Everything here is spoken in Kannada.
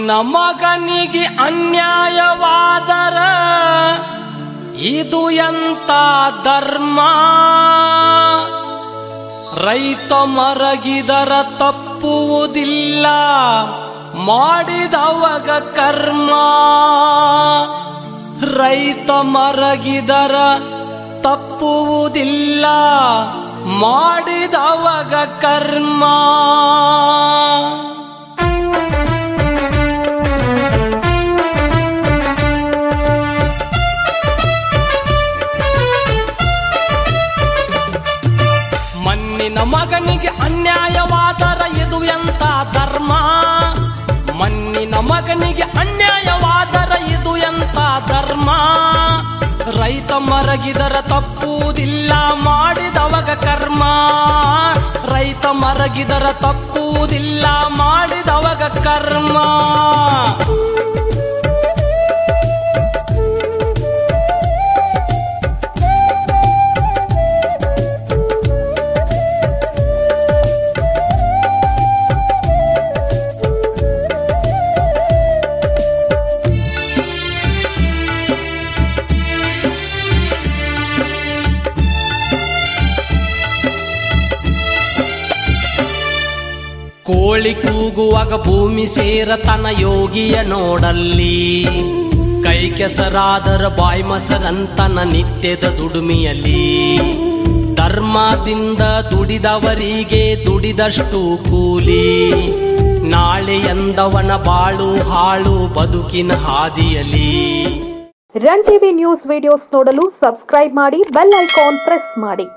ಮಣ್ಣಿನ ಮಗನಿಗೆ ಅನ್ಯಾಯವಾದರ ಇದು ಎಂತ ಧರ್ಮ? ರೈತ ಮರಗಿದರ ತಪ್ಪುವುದಿಲ್ಲ, ಮಾಡಿದವಗ ಕರ್ಮ. ರೈತ ಮರಗಿದರ ತಪ್ಪುವುದಿಲ್ಲ, ಮಾಡಿದವಗ ಕರ್ಮ. ಮಣ್ಣಿನ ಮಗನಿಗೆ ಅನ್ಯಾಯವಾದರ ಇದು ಎಂತ ಧರ್ಮ? ಮಣ್ಣಿನ ಮಗನಿಗೆ ಅನ್ಯಾಯವಾದರ ಇದು ಎಂತ ಧರ್ಮ? ರೈತ ಮರಗಿದರ ತಪ್ಪುವುದಿಲ್ಲ, ಮಾಡಿದವಗ ಕರ್ಮ. ರೈತ ಮರಗಿದರ ತಪ್ಪುವುದಿಲ್ಲ, ಮಾಡಿದವಗ ಕರ್ಮ. ಕೋಳಿ ಕೂಗುವಾಗ ಭೂಮಿ ಸೇರತನ ಯೋಗಿಯ ನೋಡಲ್ಲಿ. ಕೈ ಕೆಸರಾದರ ಬಾಯಿ ಮೊಸರಂತನ ನಿತ್ಯದ ದುಡಿಮೆಯಲ್ಲಿ. ಧರ್ಮದಿಂದ ದುಡಿದವರಿಗೆ ದುಡಿದಷ್ಟು ಕೂಲಿ. ನಾಳೆ ಎಂದವನ ಬಾಳು ಹಾಳು ಬದುಕಿನ ಹಾದಿಯಲ್ಲಿ. ರನ್ ಟಿವಿ ನ್ಯೂಸ್ ವಿಡಿಯೋಸ್ ನೋಡಲು ಸಬ್ಸ್ಕ್ರೈಬ್ ಮಾಡಿ, ಬೆಲ್ ಐಕಾನ್ ಪ್ರೆಸ್ ಮಾಡಿ.